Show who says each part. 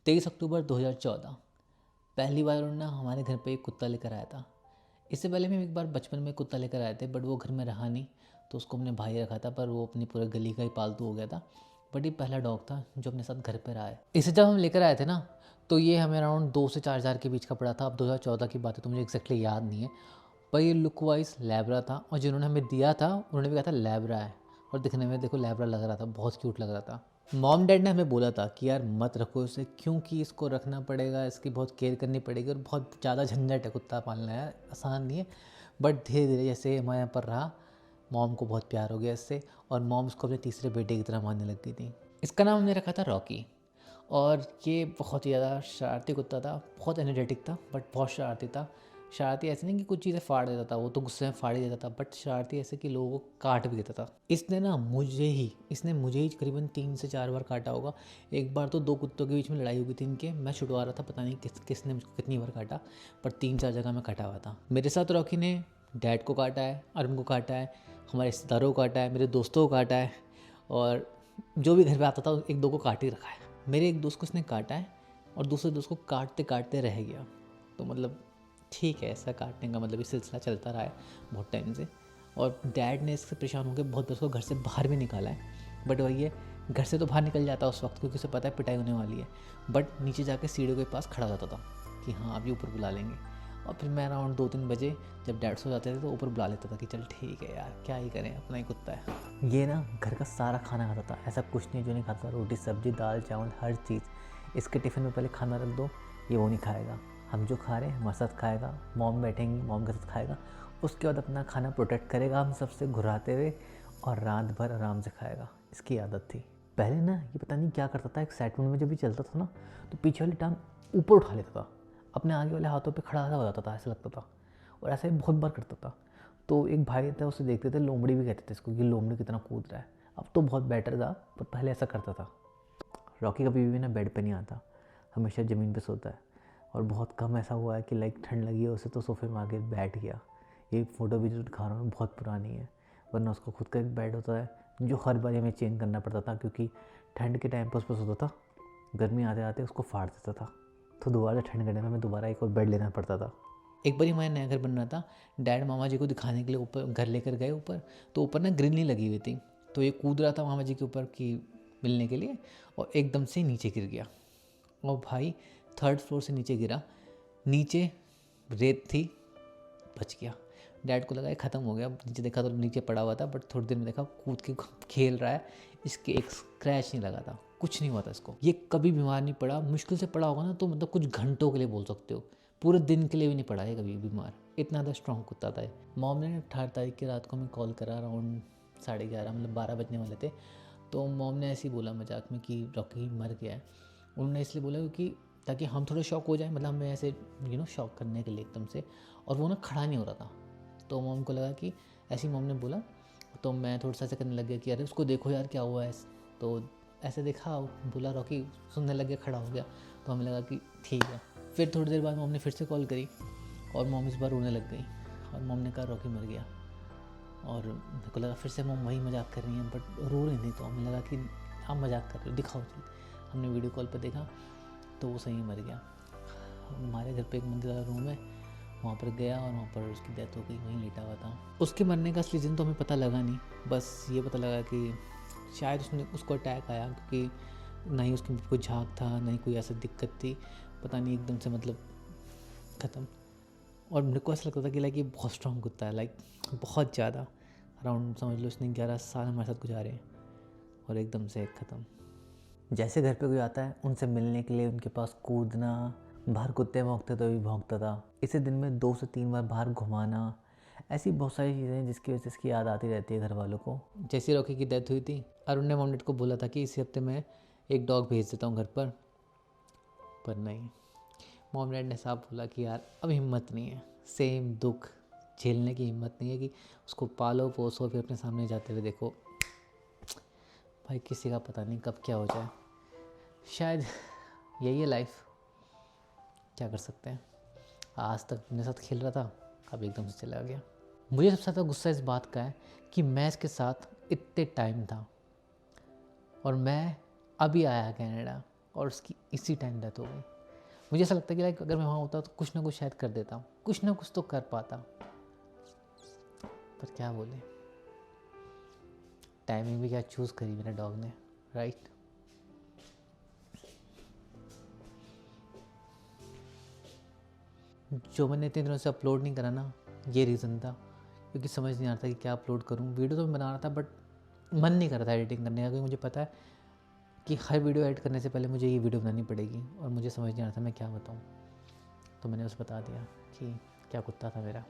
Speaker 1: 23 अक्टूबर 2014 पहली बार उन्होंने हमारे घर पे एक कुत्ता लेकर आया था। इससे पहले भी एक बार बचपन में कुत्ता लेकर आए थे, बट वो घर में रहा नहीं, तो उसको हमने भाई रखा था, पर वो अपनी पूरे गली का ही पालतू हो गया था। बट ये पहला डॉग था जो अपने साथ घर पे रहा है। इसे जब हम लेकर आए थे ना, तो ये हमें अराउंड 2 से 4 हज़ार के बीच का पड़ा था। अब 2014 की बात है तो मुझे एक्जैक्टली याद नहीं है, पर ये लुक वाइज लैब्रा था, और जिन्होंने हमें दिया था उन्होंने भी कहा था लैब्रा है, और दिखने में देखो लैब्रा लग रहा था, बहुत क्यूट लग रहा था। मॉम डैड ने हमें बोला था कि यार मत रखो इसे, क्योंकि इसको रखना पड़ेगा, इसकी बहुत केयर करनी पड़ेगी, और बहुत ज़्यादा झंझट है कुत्ता पालना, यार आसान नहीं है। बट धीरे धीरे जैसे हमारे यहाँ पर रहा, मॉम को बहुत प्यार हो गया इससे, और मॉम इसको अपने तीसरे बेटे की तरह मानने लग गई थी। इसका नाम हमने रखा था रॉकी, और ये बहुत ही ज़्यादा शरारती कुत्ता था, बहुत एनर्जेटिक था, बट बहुत शरारती था। शरारती ऐसे नहीं कि कुछ चीज़ें फाड़ देता था, वो तो गुस्से में फाड़ ही देता था, बट शरारती ऐसे कि लोगों को काट भी देता था। इसने मुझे ही करीबन 3 से 4 बार काटा होगा। एक बार तो 2 कुत्तों के बीच में लड़ाई हो गई थी इनके, मैं छुड़वा रहा था, पता नहीं किसने मुझको कितनी बार काटा, पर 3-4 जगह में काटा हुआ था। मेरे साथ रॉकी ने डैड को काटा है, अरुण को काटा है, हमारे रिश्तेदारों को काटा है, मेरे दोस्तों को काटा है, और जो भी घर पे आता था एक दो को काट ही रखा है। मेरे एक दोस्त को इसने काटा है, और दूसरे दोस्त को काटते काटते रह गया। तो मतलब ठीक है, ऐसा काटने का मतलब ये सिलसिला चलता रहा है बहुत टाइम से, और डैड ने इससे परेशान होकर बहुत बार उसको घर से बाहर भी निकाला है। बट वही है, घर से तो बाहर निकल जाता है उस वक्त, क्योंकि उसे पता है पिटाई होने वाली है, बट नीचे जाके सीढ़ियों के पास खड़ा हो जाता था कि हाँ अभी ऊपर बुला लेंगे। और फिर मैं अराउंड 2-3 बजे जब डैड सो जाते थे तो ऊपर बुला लेता था कि चल ठीक है यार, क्या ही करें, अपना ही कुत्ता है। ये ना घर का सारा खाना खाता था, ऐसा कुछ नहीं जो नहीं खाता। रोटी सब्जी दाल चावल हर चीज़, इसके टिफ़िन में पहले खाना रख दो, ये वो नहीं खाएगा, हम जो खा रहे हैं हमारे साथ खाएगा, मॉम बैठेंगी मॉम के साथ खाएगा, उसके बाद अपना खाना प्रोटेक्ट करेगा हम सबसे घुराते हुए, और रात भर आराम से खाएगा। इसकी आदत थी। पहले ना ये पता नहीं क्या करता था, एक्साइटमेंट में जब भी चलता था ना, तो पीछे वाली टांग ऊपर उठा लेता था, अपने आगे वाले हाथों पे खड़ा हो जाता था, ऐसा लगता था, और ऐसा ही बहुत बार करता था। तो एक भाई था, उसे देखते थे, लोमड़ी भी कहते थे इसको, कि लोमड़ी कितना कूद रहा है। अब तो बहुत बेटर था, पर पहले ऐसा करता था। रॉकी कभी भी ना बेड पे नहीं आता, हमेशा ज़मीन पे सोता है, और बहुत कम ऐसा हुआ है कि लाइक ठंड लगी है उसे तो सोफे में आके बैठ गया। ये फ़ोटो भी जो दिखा रहा हूँ बहुत पुरानी है, वरना उसका खुद का एक बेड होता है जो हर बार हमें चेंज करना पड़ता था, क्योंकि ठंड के टाइम पर उस पर सोता था, गर्मी आते आते उसको फाड़ देता था, तो दोबारा ठंड करने में हमें दोबारा एक और बेड लेना पड़ता था। एक बार हमारे नया घर बन रहा था, डैड मामा जी को दिखाने के लिए ऊपर घर लेकर गए ऊपर, तो ऊपर ना ग्रिल नहीं लगी हुई थी, तो ये कूद रहा था मामा जी के ऊपर कि मिलने के लिए, और एकदम से नीचे गिर गया। और भाई 3rd फ्लोर से नीचे गिरा, नीचे रेत थी, बच गया। डैड को लगा ख़त्म हो गया, नीचे देखा तो नीचे पड़ा हुआ था, बट थोड़ी देर में देखा कूद के खेल रहा है, इसके एक स्क्रैच नहीं लगा था, कुछ नहीं हुआ था इसको। ये कभी बीमार नहीं पड़ा, मुश्किल से पड़ा होगा ना तो मतलब कुछ घंटों के लिए बोल सकते हो, पूरे दिन के लिए भी नहीं पड़ा है कभी बीमार, इतना ज़्यादा स्ट्रॉन्ग कुत्ता था। मॉम ने 18 तारीख की रात को हमें कॉल करा, अराउंड 11:30 मतलब 12 बजने वाले थे। तो मॉम ने ऐसे ही बोला मजाक में कि रॉकी मर गया है। उन्होंने इसलिए बोला क्योंकि ताकि हम थोड़े शॉक हो जाए, मतलब हमें ऐसे शॉक करने के लिए एकदम से, और वो ना खड़ा नहीं हो रहा था। तो मॉम को लगा कि ऐसी मॉम ने बोला, तो मैं थोड़ा सा ऐसे करने लग गया कि अरे उसको देखो यार क्या हुआ है। तो ऐसे देखा, बोला रॉकी, सुनने लग गया, खड़ा हो गया, तो हमें लगा कि ठीक है। फिर थोड़ी देर बाद मॉम ने फिर से कॉल करी, और मॉम इस बार रोने लग गई, और मॉम ने कहा रॉकी मर गया। और मेरे को लगा फिर से मॉम वही मजाक कर रही हैं, बट रो रही थी, तो हमें लगा कि आप मजाक कर रहे हो, दिखाओ चीज़। हमने वीडियो कॉल पर देखा तो वो सही मर गया। हमारे घर पे एक मंदिर वाला रूम है, वहाँ पर गया और वहाँ पर उसकी डेथ हो गई, वहीं लेटा हुआ था। उसके मरने का असली रीज़न तो हमें पता लगा नहीं, बस ये पता लगा कि शायद उसको अटैक आया, क्योंकि ना ही उसके कोई झाग था, ना ही कोई ऐसा दिक्कत थी, पता नहीं एकदम से मतलब ख़त्म। और मेरे को ऐसा लगता था कि लाइक ये बहुत स्ट्रॉन्ग कुत्ता है, लाइक बहुत ज़्यादा, अराउंड समझ लो इसने 11 साल हमारे साथ गुजारे हैं, और एकदम से ख़त्म। जैसे घर पे कोई आता है उनसे मिलने के लिए उनके पास कूदना, बाहर कुत्ते भौंकते तो भी भौंकता था, इसे दिन में 2 से 3 बार बाहर घुमाना, ऐसी बहुत सारी चीज़ें हैं जिसकी वजह से इसकी याद आती रहती है घर वालों को। जैसे रॉकी की डेथ हुई थी, अरुण ने मॉम डैड को बोला था कि इसी हफ्ते मैं एक डॉग भेज देता हूँ घर पर नहीं, मॉम डैड ने साफ बोला कि यार अब हिम्मत नहीं है, सेम दुख झेलने की हिम्मत नहीं है कि उसको पालो पोसो फिर अपने सामने जाते हुए देखो। भाई किसी का पता नहीं कब क्या हो जाए, शायद यही है लाइफ, क्या कर सकते हैं। आज तक मेरे साथ खेल रहा था, अब एकदम से चला गया। मुझे सबसे ज़्यादा गुस्सा इस बात का है कि मैं इसके साथ इतने टाइम था, और मैं अभी आया कनाडा, और उसकी इसी टाइम डेथ हो गई। मुझे ऐसा लगता है कि लाइक अगर मैं वहाँ होता तो कुछ ना कुछ शायद कर देता, कुछ ना कुछ तो कर पाता, पर क्या बोले, टाइमिंग भी क्या चूज़ करी मेरे डॉग ने, राइट। जो मैंने इतने दिनों से अपलोड नहीं करा ना, ये रीज़न था, क्योंकि समझ नहीं आ रहा था कि क्या अपलोड करूँ। वीडियो तो मैं बना रहा था बट मन नहीं कर रहा था एडिटिंग करने का, क्योंकि मुझे पता है कि हर वीडियो एडिट करने से पहले मुझे ये वीडियो बनानी पड़ेगी और मुझे समझ नहीं आ रहा था मैं क्या बताऊँ। तो मैंने उसे बता दिया कि क्या कुत्ता था मेरा।